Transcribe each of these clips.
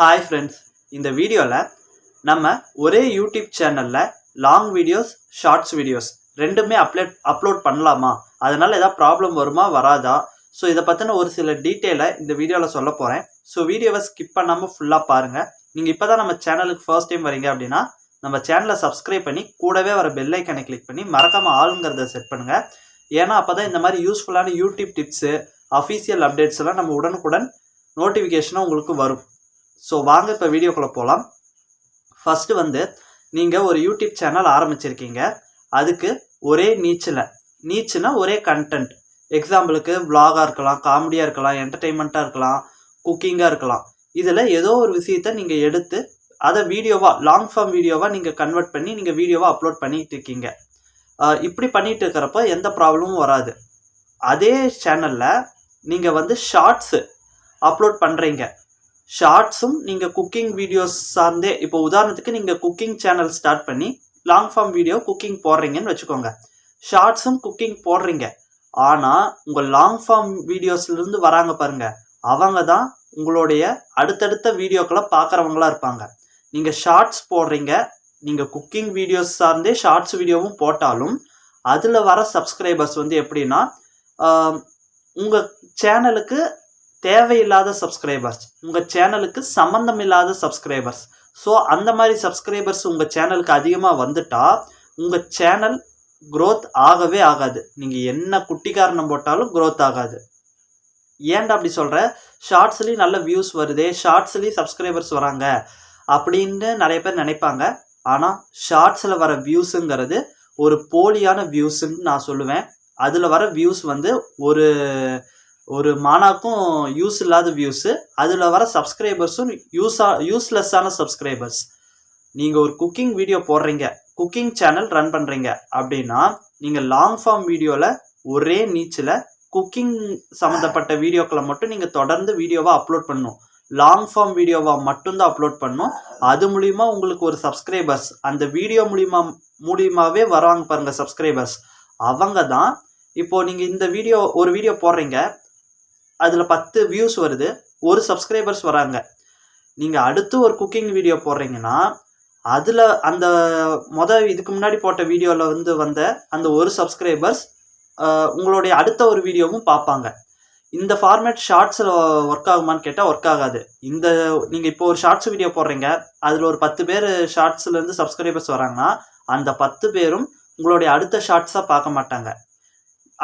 Hi friends, இந்த வீடியோவில் நம்ம ஒரே யூடியூப் சேனலில் லாங் வீடியோஸ், ஷார்ட்ஸ் வீடியோஸ் ரெண்டுமே அப்லோட் பண்ணலாமா, அதனால் ஏதாவது ப்ராப்ளம் வருமா வராதா, ஸோ இதை பற்றின ஒரு சில டீட்டெயிலை இந்த வீடியோவில் சொல்ல போகிறேன். ஸோ வீடியோவை ஸ்கிப் பண்ணாமல் ஃபுல்லாக பாருங்கள். நீங்கள் இப்போ தான் நம்ம சேனலுக்கு ஃபர்ஸ்ட் டைம் வரீங்க அப்படின்னா நம்ம சேனலை சப்ஸ்கிரைப் பண்ணி கூடவே வர பெல் ஐக்கனை கிளிக் பண்ணி மறக்காமல் ஆளுங்கிறத செட் பண்ணுங்கள். ஏன்னா அப்போ தான் இந்த மாதிரி யூஸ்ஃபுல்லான யூடியூப் டிப்ஸு, அஃபீஷியல் அப்டேட்ஸ் எல்லாம் நம்ம உடனுக்குடன் நோட்டிஃபிகேஷனாக உங்களுக்கு வரும். ஸோ வாங்க இப்போ வீடியோக்குள்ளே போகலாம். ஃபஸ்ட்டு நீங்கள் ஒரு யூடியூப் சேனல் ஆரம்பிச்சிருக்கீங்க. அதுக்கு ஒரே நீச்சுனா ஒரே கண்டென்ட். எக்ஸாம்பிளுக்கு விலாகாக இருக்கலாம், காமெடியாக இருக்கலாம், என்டர்டெயின்மெண்ட்டாக இருக்கலாம், குக்கிங்காக இருக்கலாம். இதில் ஏதோ ஒரு விஷயத்தை நீங்கள் எடுத்து அதை வீடியோவாக, லாங் ஃபார்ம் வீடியோவாக நீங்கள் கன்வெர்ட் பண்ணி நீங்கள் வீடியோவாக அப்லோட் பண்ணிகிட்டு இருக்கீங்க. இப்படி பண்ணிகிட்டு இருக்கிறப்ப எந்த ப்ராப்ளமும் வராது. அதே சேனலில் நீங்கள் ஷார்ட்ஸு அப்லோட் பண்ணுறீங்க. ஷார்ட்ஸும் நீங்கள் குக்கிங் வீடியோஸ் சார்ந்தே, இப்போ உதாரணத்துக்கு நீங்கள் குக்கிங் சேனல் ஸ்டார்ட் பண்ணி லாங் ஃபார்ம் வீடியோ குக்கிங் போடுறீங்கன்னு வச்சுக்கோங்க. ஷார்ட்ஸும் குக்கிங் போடுறீங்க. ஆனால் உங்கள் லாங் ஃபார்ம் வீடியோஸ்லேருந்து வராங்க பாருங்கள், அவங்க தான் உங்களுடைய அடுத்தடுத்த வீடியோக்களை பார்க்குறவங்களா இருப்பாங்க. நீங்கள் ஷார்ட்ஸ் போடுறீங்க, நீங்கள் குக்கிங் வீடியோஸ் சார்ந்தே ஷார்ட்ஸ் வீடியோவும் போட்டாலும் அதில் வர சப்ஸ்கிரைபர்ஸ் எப்படின்னா உங்கள் சேனலுக்கு தேவையில்லாத சப்ஸ்கிரைபர்ஸ், உங்கள் சேனலுக்கு சம்மந்தம் இல்லாத சப்ஸ்கிரைபர்ஸ். ஸோ அந்த மாதிரி சப்ஸ்கிரைபர்ஸ் உங்கள் சேனலுக்கு அதிகமாக வந்துட்டால் உங்கள் சேனல் க்ரோத் ஆகவே ஆகாது. நீங்கள் என்ன குட்டி காரணம் போட்டாலும் க்ரோத் ஆகாது. ஏன்டா அப்படி சொல்கிற, ஷார்ட்ஸ்லேயும் நல்ல வியூஸ் வருதே, ஷார்ட்ஸ்லேயும் சப்ஸ்கிரைபர்ஸ் வராங்க அப்படின்னு நிறைய பேர் நினைப்பாங்க. ஆனால் ஷார்ட்ஸில் வர வியூஸுங்கிறது ஒரு போலியான வியூஸுன்னு நான் சொல்லுவேன். அதில் வர வியூஸ் ஒரு மானாக்கும் யூஸ் இல்லாத வியூஸு, அதில் வர சப்ஸ்கிரைபர்ஸும் யூஸ்லெஸ்ஸான சப்ஸ்கிரைபர்ஸ். நீங்கள் ஒரு குக்கிங் வீடியோ போடுறீங்க, குக்கிங் சேனல் ரன் பண்ணுறீங்க அப்படின்னா நீங்கள் லாங் ஃபார்ம் வீடியோவில் ஒரே நீச்சில் குக்கிங் சம்மந்தப்பட்ட வீடியோக்களை மட்டும் நீங்கள் தொடர்ந்து வீடியோவாக அப்லோட் பண்ணணும். லாங் ஃபார்ம் வீடியோவாக மட்டும்தான் அப்லோட் பண்ணணும். அது மூலிமா உங்களுக்கு ஒரு சப்ஸ்கிரைபர்ஸ், அந்த வீடியோ மூலியமாகவே வராங்க பாருங்கள் சப்ஸ்கிரைபர்ஸ், அவங்க தான். இப்போது நீங்கள் இந்த ஒரு வீடியோ போடுறீங்க, அதில் 10 வியூஸ் வருது, ஒரு சப்ஸ்கிரைபர்ஸ் வராங்க. நீங்கள் அடுத்து ஒரு குக்கிங் வீடியோ போடுறீங்கன்னா அதில் அந்த இதுக்கு முன்னாடி போட்ட வீடியோவில் வந்த அந்த ஒரு சப்ஸ்கிரைபர்ஸ் உங்களுடைய அடுத்த ஒரு வீடியோவும் பார்ப்பாங்க. இந்த ஃபார்மேட் ஷார்ட்ஸில் ஒர்க் ஆகுமான்னு கேட்டால் ஒர்க் ஆகாது. நீங்கள் இப்போ ஒரு ஷார்ட்ஸ் வீடியோ போடுறீங்க, அதில் ஒரு 10 பேர் ஷார்ட்ஸ்லேருந்து சப்ஸ்கிரைபர்ஸ் வராங்கன்னா அந்த 10 பேரும் உங்களுடைய அடுத்த ஷார்ட்ஸாக பார்க்க மாட்டாங்க.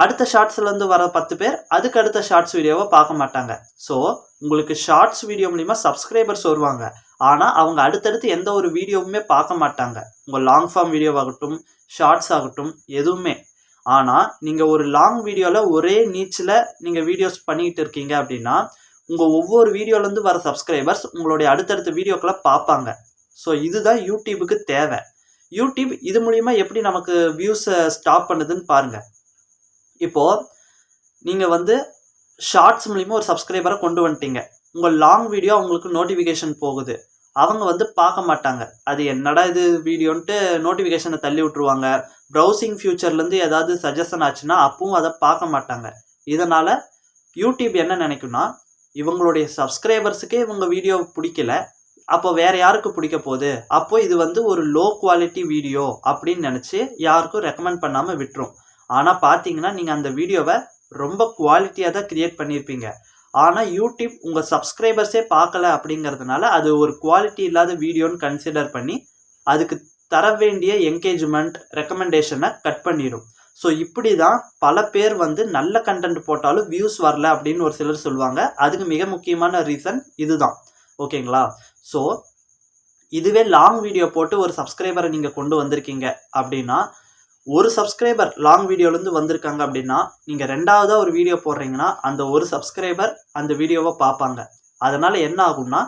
அடுத்த ஷார்ட்ஸ்லேருந்து வர 10 பேர் அதுக்கு அடுத்த ஷார்ட்ஸ் வீடியோவை பார்க்க மாட்டாங்க. ஸோ உங்களுக்கு ஷார்ட்ஸ் வீடியோ மூலிமா சப்ஸ்கிரைபர்ஸ் வருவாங்க, ஆனால் அவங்க அடுத்தடுத்து எந்த ஒரு வீடியோவுமே பார்க்க மாட்டாங்க. உங்கள் லாங் ஃபார்ம் வீடியோவாகட்டும், ஷார்ட்ஸ் ஆகட்டும், எதுவுமே. ஆனால் நீங்கள் ஒரு லாங் வீடியோவில் ஒரே நீச்சில் நீங்கள் வீடியோஸ் பண்ணிக்கிட்டு இருக்கீங்க அப்படின்னா உங்கள் ஒவ்வொரு வீடியோலேருந்து வர சப்ஸ்கிரைபர்ஸ் உங்களுடைய அடுத்தடுத்த வீடியோக்களை பார்ப்பாங்க. ஸோ இதுதான் யூடியூபுக்கு தேவை. யூடியூப் இது மூலிமா எப்படி நமக்கு வியூஸை ஸ்டாப் பண்ணுதுன்னு பாருங்கள். இப்போது நீங்கள் ஷார்ட்ஸ் மூலிமா ஒரு சப்ஸ்கிரைபரை கொண்டு வந்துட்டீங்க, உங்கள் லாங் வீடியோ அவங்களுக்கு நோட்டிஃபிகேஷன் போகுது, அவங்க பார்க்க மாட்டாங்க. அது என்னடா இது வீடியோன்ட்டு நோட்டிஃபிகேஷனை தள்ளி விட்ருவாங்க. ப்ரௌசிங் ஃபியூச்சர்லேருந்து ஏதாவது சஜஷன் ஆச்சுன்னா அப்பவும் அதை பார்க்க மாட்டாங்க. இதனால் யூடியூப் என்ன நினைக்குன்னா, இவங்களுடைய சப்ஸ்கிரைபர்ஸுக்கே இவங்க வீடியோ பிடிக்கல, அப்போ வேறு யாருக்கு பிடிக்க போகுது, அப்போது இது ஒரு லோ குவாலிட்டி வீடியோ அப்படின்னு நினச்சி யாருக்கும் ரெக்கமெண்ட் பண்ணாமல் விட்டுரும். ஆனால் பார்த்தீங்கன்னா நீங்கள் அந்த வீடியோவை ரொம்ப குவாலிட்டியாக தான் க்ரியேட் பண்ணியிருப்பீங்க. ஆனால் யூடியூப் உங்கள் சப்ஸ்கிரைபர்ஸே பார்க்கல அப்படிங்கிறதுனால அது ஒரு குவாலிட்டி இல்லாத வீடியோன்னு கன்சிடர் பண்ணி அதுக்கு தர வேண்டிய என்கேஜ்மெண்ட், ரெக்கமெண்டேஷனை கட் பண்ணிடும். ஸோ இப்படி தான் பல பேர் நல்ல கண்டென்ட் போட்டாலும் வியூஸ் வரல அப்படின்னு ஒரு சிலர் சொல்லுவாங்க. அதுக்கு மிக முக்கியமான ரீசன் இதுதான். ஓகேங்களா? ஸோ இதுவே லாங் வீடியோ போட்டு ஒரு சப்ஸ்கிரைபரை நீங்கள் கொண்டு வந்திருக்கீங்க அப்படின்னா, ஒரு சப்ஸ்கிரைபர் லாங் வீடியோலேருந்து வந்திருக்காங்க அப்படின்னா நீங்கள் ரெண்டாவதாக ஒரு வீடியோ போடுறீங்கன்னா அந்த ஒரு சப்ஸ்கிரைபர் அந்த வீடியோவை பார்ப்பாங்க. அதனால் என்ன ஆகும்னா,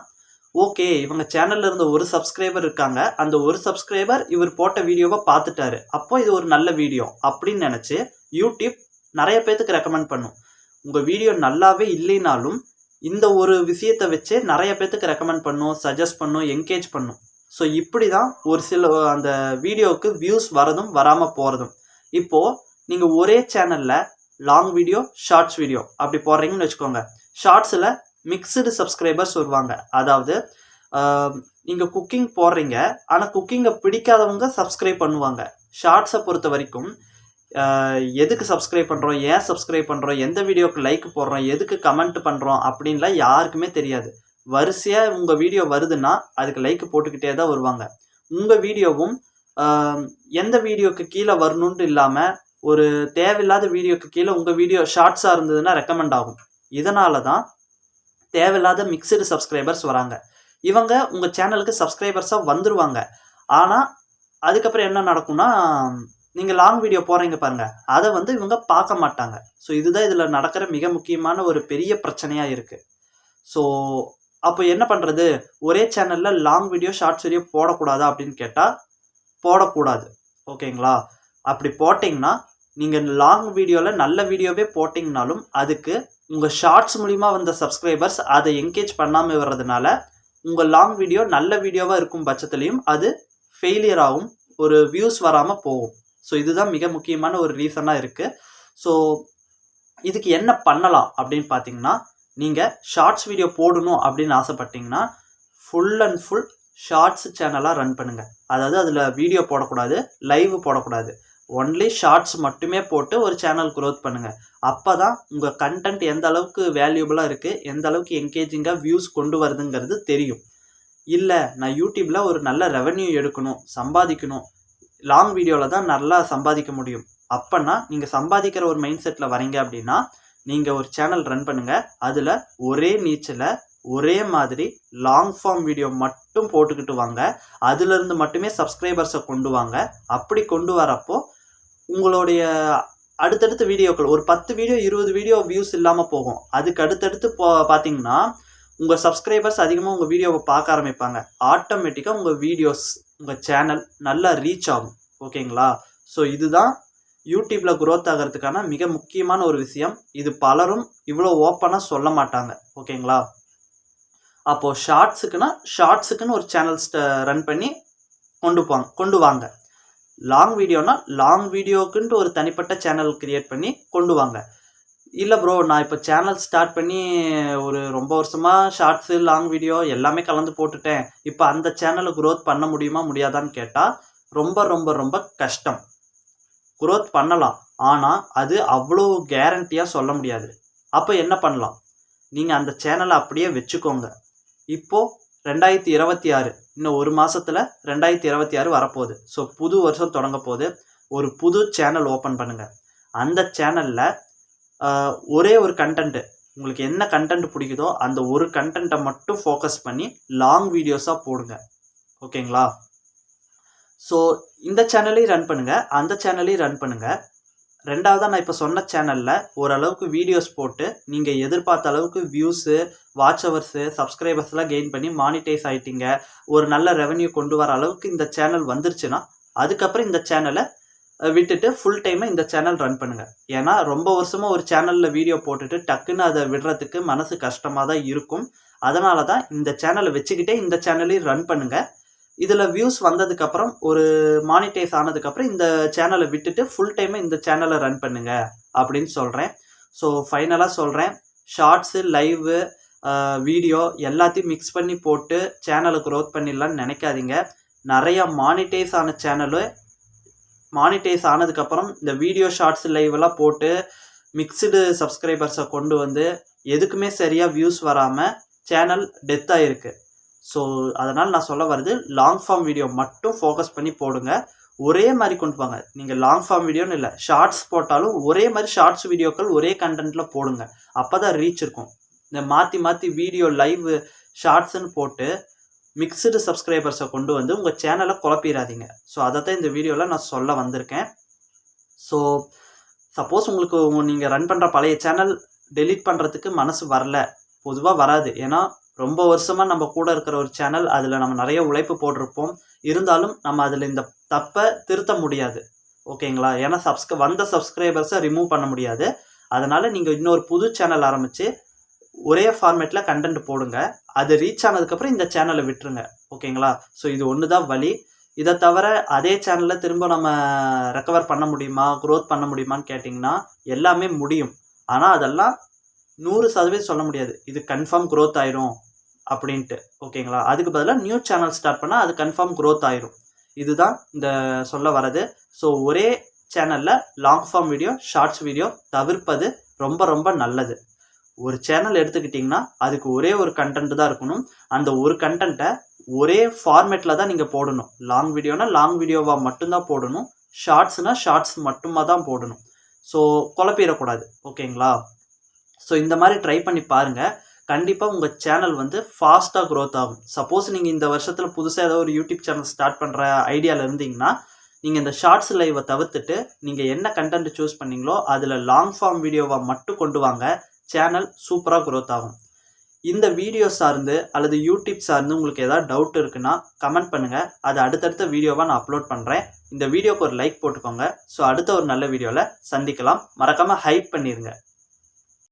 ஓகே இவங்க சேனலில் இருந்த ஒரு சப்ஸ்கிரைபர் இருக்காங்க, அந்த ஒரு சப்ஸ்கிரைபர் இவர் போட்ட வீடியோவை பார்த்துட்டாரு, அப்போ இது ஒரு நல்ல வீடியோ அப்படின்னு நினச்சி யூடியூப் நிறைய பேர்த்துக்கு ரெக்கமெண்ட் பண்ணும். உங்கள் வீடியோ நல்லாவே இல்லைனாலும் இந்த ஒரு விஷயத்தை வச்சு நிறைய பேர்த்துக்கு ரெக்கமெண்ட் பண்ணும், சஜஸ்ட் பண்ணும், என்கேஜ் பண்ணும். ஸோ இப்படி தான் ஒரு சில அந்த வீடியோவுக்கு வியூஸ் வரதும் வராமல் போகிறதும். இப்போது நீங்கள் ஒரே சேனலில் லாங் வீடியோ, ஷார்ட்ஸ் வீடியோ அப்படி போடுறீங்கன்னு வச்சுக்கோங்க. ஷார்ட்ஸில் மிக்சடு சப்ஸ்கிரைபர்ஸ் வருவாங்க. அதாவது நீங்கள் குக்கிங் போடுறீங்க, ஆனால் குக்கிங்கை பிடிக்காதவங்க சப்ஸ்கிரைப் பண்ணுவாங்க. ஷார்ட்ஸை பொறுத்த வரைக்கும் எதுக்கு சப்ஸ்கிரைப் பண்ணுறோம், ஏன் சப்ஸ்கிரைப் பண்ணுறோம், எந்த வீடியோக்கு லைக் போடுறோம், எதுக்கு கமெண்ட் பண்ணுறோம் அப்படின்லாம் யாருக்குமே தெரியாது. வரிசையாக உங்கள் வீடியோ வருதுன்னா அதுக்கு லைக் போட்டுக்கிட்டே தான் வருவாங்க. உங்கள் வீடியோவும் எந்த வீடியோக்கு கீழே வரணுன்ட்டு இல்லாமல் ஒரு தேவையில்லாத வீடியோக்கு கீழே உங்கள் வீடியோ ஷார்ட்ஸாக இருந்ததுன்னா ரெக்கமெண்ட் ஆகும். இதனால தான் தேவையில்லாத மிக்சடு சப்ஸ்கிரைபர்ஸ் வராங்க. இவங்க உங்கள் சேனலுக்கு சப்ஸ்கிரைபர்ஸாக வந்துடுவாங்க. ஆனால் அதுக்கப்புறம் என்ன நடக்கும்னா, நீங்கள் லாங் வீடியோ போடுறீங்க பாருங்கள், அதை இவங்க பார்க்க மாட்டாங்க. ஸோ இதுதான் இதில் நடக்கிற மிக முக்கியமான ஒரு பெரிய பிரச்சனையாக இருக்குது. ஸோ அப்போ என்ன பண்ணுறது, ஒரே சேனலில் லாங் வீடியோ ஷார்ட்ஸ் வீடியோ போடக்கூடாதா அப்படின்னு கேட்டால் போடக்கூடாது. ஓகேங்களா? அப்படி போட்டிங்கன்னா நீங்கள் லாங் வீடியோவில் நல்ல வீடியோவே போட்டிங்கனாலும் அதுக்கு உங்கள் ஷார்ட்ஸ் மூலிமா வந்த சப்ஸ்கிரைபர்ஸ் அதை என்கேஜ் பண்ணாமல் வர்றதுனால உங்கள் லாங் வீடியோ நல்ல வீடியோவாக இருக்கும் பட்சத்துலேயும் அது ஃபெயிலியர் ஆகும், ஒரு வியூஸ் வராமல் போகும். ஸோ இதுதான் மிக முக்கியமான ஒரு ரீசனாக இருக்குது. ஸோ இதுக்கு என்ன பண்ணலாம் அப்படின்னு பார்த்தீங்கன்னா, நீங்கள் ஷார்ட்ஸ் வீடியோ போடணும் அப்படின்னு ஆசைப்பட்டீங்கன்னா ஃபுல் அண்ட் ஃபுல் ஷார்ட்ஸ் சேனலாக ரன் பண்ணுங்கள். அதாவது அதில் வீடியோ போடக்கூடாது, லைவ் போடக்கூடாது, ஒன்லி ஷார்ட்ஸ் மட்டுமே போட்டு ஒரு சேனல் க்ரோத் பண்ணுங்கள். அப்போ தான் உங்கள் கண்டென்ட் எந்த அளவுக்கு வேல்யூபிளாக இருக்குது, எந்த அளவுக்கு என்கேஜிங்காக வியூஸ் கொண்டு வருதுங்கிறது தெரியும். இல்லை நான் யூடியூப்பில் ஒரு நல்ல ரெவன்யூ எடுக்கணும், சம்பாதிக்கணும், லாங் வீடியோவில் தான் நல்லா சம்பாதிக்க முடியும் அப்போனா நீங்கள் சம்பாதிக்கிற ஒரு மைண்ட் செட்டில் வரீங்க அப்படின்னா நீங்கள் ஒரு சேனல் ரன் பண்ணுங்கள். அதில் ஒரே நீச்சலை ஒரே மாதிரி லாங் ஃபார்ம் வீடியோ மட்டும் போட்டுக்கிட்டு வாங்க. அதுலேருந்து மட்டுமே சப்ஸ்கிரைபர்ஸை கொண்டு வாங்க. அப்படி கொண்டு வரப்போ உங்களுடைய அடுத்தடுத்த வீடியோக்கள் ஒரு 10 வீடியோ 20 வீடியோ வியூஸ் இல்லாமல் போகும். அதுக்கு அடுத்தடுத்து பார்த்தீங்கன்னா உங்கள் சப்ஸ்கிரைபர்ஸ் அதிகமாக உங்கள் வீடியோவை பார்க்க ஆரம்பிப்பாங்க. ஆட்டோமேட்டிக்காக உங்கள் வீடியோஸ் உங்கள் சேனல் நல்லா ரீச் ஆகும். ஓகேங்களா? ஸோ இதுதான் யூடியூப்பில் க்ரோத் ஆகிறதுக்கான மிக முக்கியமான ஒரு விஷயம். இது பலரும் இவ்வளோ ஓப்பனாக சொல்ல மாட்டாங்க. ஓகேங்களா? அப்போது ஷார்ட்ஸுக்குன்னு ஒரு சேனல்ஸ் ரன் பண்ணி கொண்டு வாங்க. லாங் வீடியோனா லாங் வீடியோக்குன்ட்டு ஒரு தனிப்பட்ட சேனல் கிரியேட் பண்ணி கொண்டு வாங்க. இல்லை ப்ரோ, நான் இப்போ சேனல் ஸ்டார்ட் பண்ணி ஒரு ரொம்ப வருஷமாக ஷார்ட்ஸு லாங் வீடியோ எல்லாமே கலந்து போட்டுட்டேன், இப்போ அந்த சேனலை க்ரோத் பண்ண முடியுமா முடியாதான்னு கேட்டால் ரொம்ப ரொம்ப ரொம்ப கஷ்டம். க்ரோத் பண்ணலாம், ஆனால் அது அவ்வளோ கேரண்டியாக சொல்ல முடியாது. அப்போ என்ன பண்ணலாம், நீங்கள் அந்த சேனலை அப்படியே வச்சுக்கோங்க. இப்போது 2026 இன்னும் ஒரு மாதத்தில் 2026 வரப்போகுது. ஸோ புது வருஷம் தொடங்க போகுது. ஒரு புது சேனல் ஓப்பன் பண்ணுங்கள். அந்த சேனலில் ஒரே ஒரு கண்டென்ட்டு, உங்களுக்கு என்ன கண்டென்ட் பிடிக்குதோ அந்த ஒரு கண்டென்ட்டை மட்டும் ஃபோக்கஸ் பண்ணி லாங் வீடியோஸாக போடுங்க. ஓகேங்களா? ஸோ இந்த சேனலையும் ரன் பண்ணுங்கள், அந்த சேனலையும் ரன் பண்ணுங்கள். ரெண்டாவதாக நான் இப்போ சொன்ன சேனலில் ஓரளவுக்கு வீடியோஸ் போட்டு நீங்கள் எதிர்பார்த்த அளவுக்கு வியூஸு, வாட்ச் ஹவர்ஸு, சப்ஸ்கிரைபர்ஸ்லாம் கெயின் பண்ணி மானிட்டைஸ் ஆகிட்டீங்க, ஒரு நல்ல ரெவன்யூ கொண்டு வர அளவுக்கு இந்த சேனல் வந்துருச்சுன்னா அதுக்கப்புறம் இந்த சேனலை விட்டுட்டு ஃபுல் டைமாக இந்த சேனல் ரன் பண்ணுங்கள். ஏன்னா ரொம்ப வருஷமாக ஒரு சேனலில் வீடியோ போட்டுட்டு டக்குன்னு அதை விடுறதுக்கு மனசு கஷ்டமாக தான் இருக்கும். அதனால தான் இந்த சேனலை வச்சுக்கிட்டே இந்த சேனலையும் ரன் பண்ணுங்கள். இதில் வியூஸ் வந்ததுக்கப்புறம் ஒரு மானிட்டைஸ் ஆனதுக்கப்புறம் இந்த சேனலை விட்டுட்டு ஃபுல் டைமாக இந்த சேனலை ரன் பண்ணுங்கள் அப்படின்னு சொல்கிறேன். ஸோ ஃபைனலாக சொல்கிறேன், ஷார்ட்ஸு, லைவு, வீடியோ எல்லாத்தையும் மிக்ஸ் பண்ணி போட்டு சேனலை க்ரோத் பண்ணிடலான்னு நினைக்காதீங்க. நிறையா மானிட்டைஸ் ஆன சேனலு மானிட்டைஸ் ஆனதுக்கப்புறம் இந்த வீடியோ ஷார்ட்ஸ் லைவெல்லாம் போட்டு மிக்சடு சப்ஸ்கிரைபர்ஸை கொண்டு வந்து எதுக்குமே சரியாக வியூஸ் வராமல் சேனல் டெத் ஆகிருக்கு. ஸோ அதனால் நான் சொல்ல வருது, லாங் ஃபார்ம் வீடியோ மட்டும் ஃபோக்கஸ் பண்ணி போடுங்க. ஒரே மாதிரி கொண்டு வாங்க. நீங்கள் லாங் ஃபார்ம் வீடியோன்னு இல்லை, ஷார்ட்ஸ் போட்டாலும் ஒரே மாதிரி ஷார்ட்ஸ் வீடியோக்கள் ஒரே கண்டென்ட்டில் போடுங்க. அப்போ தான் ரீச் இருக்கும். இந்த மாற்றி வீடியோ லைவ் ஷார்ட்ஸுன்னு போட்டு மிக்சடு சப்ஸ்கிரைபர்ஸை கொண்டு வந்து உங்கள் சேனலை குழப்பிடாதீங்க. ஸோ அதை தான் இந்த வீடியோவில் நான் சொல்ல வந்திருக்கேன். ஸோ சப்போஸ் உங்களுக்கு நீங்கள் ரன் பண்ணுற பழைய சேனல் டெலீட் பண்ணுறதுக்கு மனசு வரல, பொதுவாக வராது. ஏன்னா ரொம்ப வருஷமாக நம்ம கூட இருக்கிற ஒரு சேனல், அதில் நம்ம நிறைய உழைப்பு போட்டிருப்போம். இருந்தாலும் நம்ம அதில் இந்த தப்பை திருத்த முடியாது. ஓகேங்களா? ஏன்னா வந்த சப்ஸ்கிரைபர்ஸை ரிமூவ் பண்ண முடியாது. அதனால் நீங்கள் இன்னொரு புது சேனல் ஆரம்பித்து ஒரே ஃபார்மேட்டில் கண்டென்ட் போடுங்க. அது ரீச் ஆனதுக்கப்புறம் இந்த சேனலை விட்டுருங்க. ஓகேங்களா? ஸோ இது ஒன்று தான் வழி. இதை தவிர அதே சேனலில் திரும்ப நம்ம ரெக்கவர் பண்ண முடியுமா, க்ரோத் பண்ண முடியுமான்னு கேட்டிங்கன்னா எல்லாமே முடியும். ஆனால் அதெல்லாம் 100% சொல்ல முடியாது இது கன்ஃபார்ம் க்ரோத் ஆயிரும் அப்படின்ட்டு. ஓகேங்களா? அதுக்கு பதிலாக நியூ சேனல் ஸ்டார்ட் பண்ணால் அது கன்ஃபார்ம் க்ரோத் ஆயிரும். இதுதான் இந்த சொல்ல வரது. ஸோ ஒரே சேனலில் long form video, shorts video தவிர்ப்பது ரொம்ப ரொம்ப நல்லது. ஒரு சேனல் எடுத்துக்கிட்டிங்கன்னா அதுக்கு ஒரே ஒரு கண்டென்ட் தான் இருக்கணும். அந்த ஒரு கண்டென்ட்டை ஒரே ஃபார்மேட்டில் தான் நீங்கள் போடணும். லாங் வீடியோனா லாங் வீடியோவாக மட்டும்தான் போடணும். ஷார்ட்ஸ்னா ஷார்ட்ஸ் மட்டுமா தான் போடணும். ஸோ குழப்பிடக்கூடாது. ஓகேங்களா? ஸோ இந்த மாதிரி ட்ரை பண்ணி பாருங்கள். கண்டிப்பாக உங்கள் சேனல் வந்து ஃபாஸ்ட்டாக க்ரோத் ஆகும். சப்போஸ் நீங்கள் இந்த வருஷத்தில் புதுசாக ஏதோ ஒரு யூடியூப் சேனல் ஸ்டார்ட் பண்ணுற ஐடியாவில் இருந்தீங்கன்னா நீங்கள் இந்த ஷார்ட்ஸ் லைவை தவிர்த்துட்டு நீங்கள் என்ன கண்டென்ட் சூஸ் பண்ணீங்களோ அதில் லாங் ஃபார்ம் வீடியோவாக மட்டும் கொண்டு வாங்க. சேனல் சூப்பராக க்ரோத் ஆகும். இந்த வீடியோ சார்ந்து அல்லது யூடியூப் சார்ந்து உங்களுக்கு ஏதாவது டவுட் இருக்குன்னா கமெண்ட் பண்ணுங்கள். அது அடுத்தடுத்த வீடியோவாக நான் அப்லோட் பண்ணுறேன். இந்த வீடியோக்கு ஒரு லைக் போட்டுக்கோங்க. ஸோ அடுத்த ஒரு நல்ல வீடியோவில் சந்திக்கலாம். மறக்காமல் ஹைப் பண்ணிடுங்க.